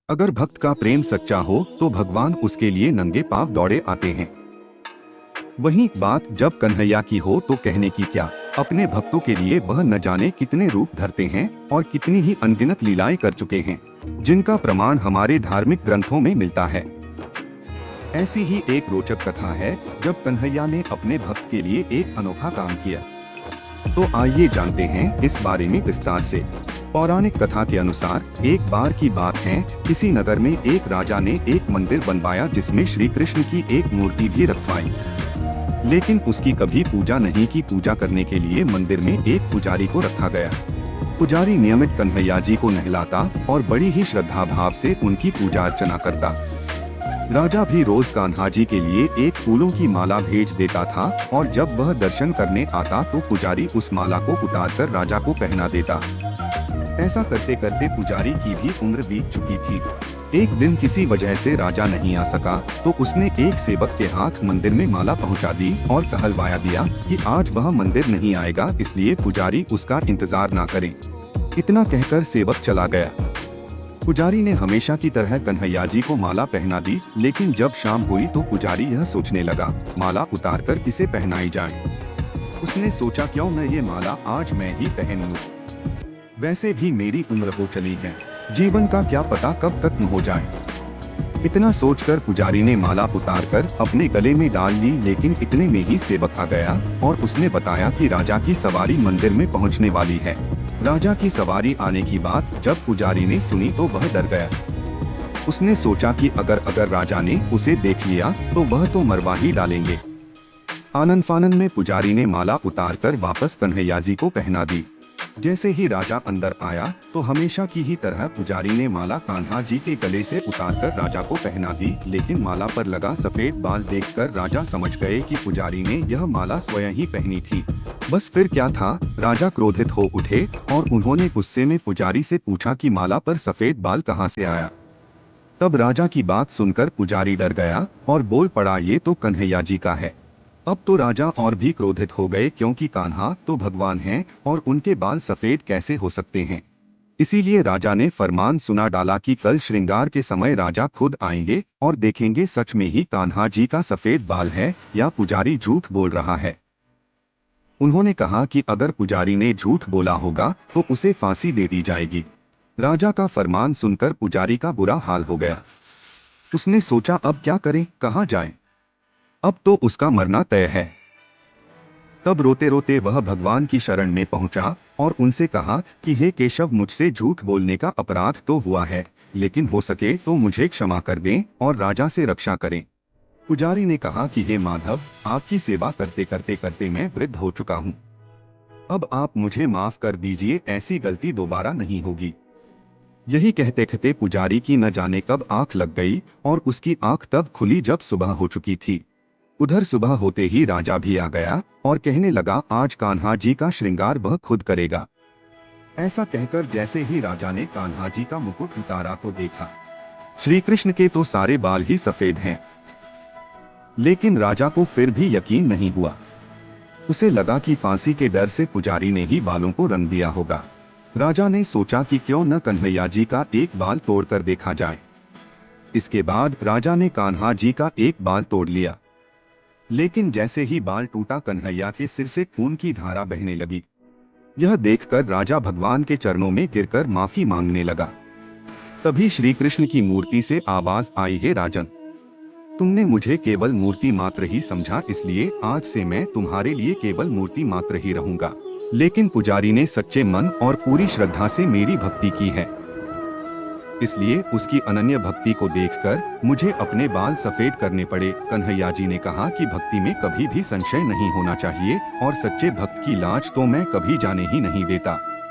अगर भक्त का प्रेम सच्चा हो तो भगवान उसके लिए नंगे पांव दौड़े आते हैं। वहीं बात जब कन्हैया की हो तो कहने की क्या। अपने भक्तों के लिए वह न जाने कितने रूप धरते हैं और कितनी ही अनगिनत लीलाएं कर चुके हैं, जिनका प्रमाण हमारे धार्मिक ग्रंथों में मिलता है। ऐसी ही एक रोचक कथा है जब कन्हैया ने अपने भक्त के लिए एक अनोखा काम किया। तो आइए जानते हैं इस बारे में विस्तार से। पौराणिक कथा के अनुसार एक बार की बात है, किसी नगर में एक राजा ने एक मंदिर बनवाया जिसमें श्री कृष्ण की एक मूर्ति भी रखवाई। लेकिन उसकी कभी पूजा नहीं की। पूजा करने के लिए मंदिर में एक पुजारी को रखा गया। पुजारी नियमित कन्हैया जी को नहलाता और बड़ी ही श्रद्धा भाव से उनकी पूजा अर्चना करता। राजा भी रोज कान्हा जी के लिए एक फूलों की माला भेज देता था और जब वह दर्शन करने आता तो पुजारी उस माला को उतारकर राजा को पहना देता। ऐसा करते करते पुजारी की भी उम्र बीत चुकी थी। एक दिन किसी वजह से राजा नहीं आ सका तो उसने एक सेवक के हाथ मंदिर में माला पहुंचा दी और कहलवाया दिया कि आज वह मंदिर नहीं आएगा, इसलिए पुजारी उसका इंतजार ना करे। इतना कहकर सेवक चला गया। पुजारी ने हमेशा की तरह कन्हैया जी को माला पहना दी, लेकिन जब शाम हुई तो पुजारी यह सोचने लगा, माला उतारकर किसे पहनाई जाए। उसने सोचा क्यों न ये माला आज मैं ही पहन लूं। वैसे भी मेरी उम्र हो चली है, जीवन का क्या पता कब खत्म हो जाए। इतना सोचकर पुजारी ने माला उतारकर अपने गले में डाल ली, लेकिन इतने में ही सेवक आ गया और उसने बताया कि राजा की सवारी मंदिर में पहुंचने वाली है। राजा की सवारी आने की बात जब पुजारी ने सुनी तो वह डर गया। उसने सोचा कि अगर राजा ने उसे देख लिया तो वह तो मरवा ही डालेंगे। आनन फानन में पुजारी ने माला उतारकर वापस कन्हैया जी को पहना दी। जैसे ही राजा अंदर आया तो हमेशा की ही तरह पुजारी ने माला कान्हा जी के गले से उतारकर राजा को पहना दी, लेकिन माला पर लगा सफेद बाल देखकर राजा समझ गए कि पुजारी ने यह माला स्वयं ही पहनी थी। बस फिर क्या था, राजा क्रोधित हो उठे और उन्होंने गुस्से में पुजारी से पूछा कि माला पर सफेद बाल कहाँ से आया। तब राजा की बात सुनकर पुजारी डर गया और बोल पड़ा, ये तो कन्हैया जी का है। अब तो राजा और भी क्रोधित हो गए, क्योंकि कान्हा तो भगवान हैं और उनके बाल सफेद कैसे हो सकते हैं। इसीलिए राजा ने फरमान सुना डाला कि कल श्रृंगार के समय राजा खुद आएंगे और देखेंगे सच में ही कान्हा जी का सफेद बाल है या पुजारी झूठ बोल रहा है। उन्होंने कहा कि अगर पुजारी ने झूठ बोला होगा तो उसे फांसी दे दी जाएगी। राजा का फरमान सुनकर पुजारी का बुरा हाल हो गया। उसने सोचा अब क्या करें, कहाँ जाए, अब तो उसका मरना तय है। तब रोते रोते वह भगवान की शरण में पहुंचा और उनसे कहा कि हे केशव, मुझसे झूठ बोलने का अपराध तो हुआ है, लेकिन हो सके तो मुझे क्षमा कर दें और राजा से रक्षा करें। पुजारी ने कहा कि हे माधव, आपकी सेवा करते करते करते मैं वृद्ध हो चुका हूँ। अब आप मुझे माफ कर दीजिए, ऐसी गलती दोबारा नहीं होगी। यही कहते कहते पुजारी की न जाने कब आंख लग गई और उसकी आंख तब खुली जब सुबह हो चुकी थी। उधर सुबह होते ही राजा भी आ गया और कहने लगा, आज कान्हा जी का श्रृंगार वह खुद करेगा। ऐसा कहकर जैसे ही राजा ने कान्हा जी का मुकुट उतारा तो देखा श्री कृष्ण के तो सारे बाल ही सफेद हैं। लेकिन राजा को फिर भी यकीन नहीं हुआ। उसे लगा कि फांसी के डर से पुजारी ने ही बालों को रंग दिया होगा। राजा ने सोचा कि क्यों न कन्हैया जी का एक बाल तोड़कर देखा जाए। इसके बाद राजा ने कान्हा जी का एक बाल तोड़ लिया, लेकिन जैसे ही बाल टूटा कन्हैया के सिर से खून की धारा बहने लगी। यह देखकर राजा भगवान के चरणों में गिरकर माफी मांगने लगा। तभी श्री कृष्ण की मूर्ति से आवाज आई, हे राजन, तुमने मुझे केवल मूर्ति मात्र ही समझा, इसलिए आज से मैं तुम्हारे लिए केवल मूर्ति मात्र ही रहूंगा। लेकिन पुजारी ने सच्चे मन और पूरी श्रद्धा से मेरी भक्ति की है, इसलिए उसकी अनन्य भक्ति को देखकर मुझे अपने बाल सफेद करने पड़े। कन्हैया जी ने कहा कि भक्ति में कभी भी संशय नहीं होना चाहिए और सच्चे भक्त की लाज तो मैं कभी जाने ही नहीं देता।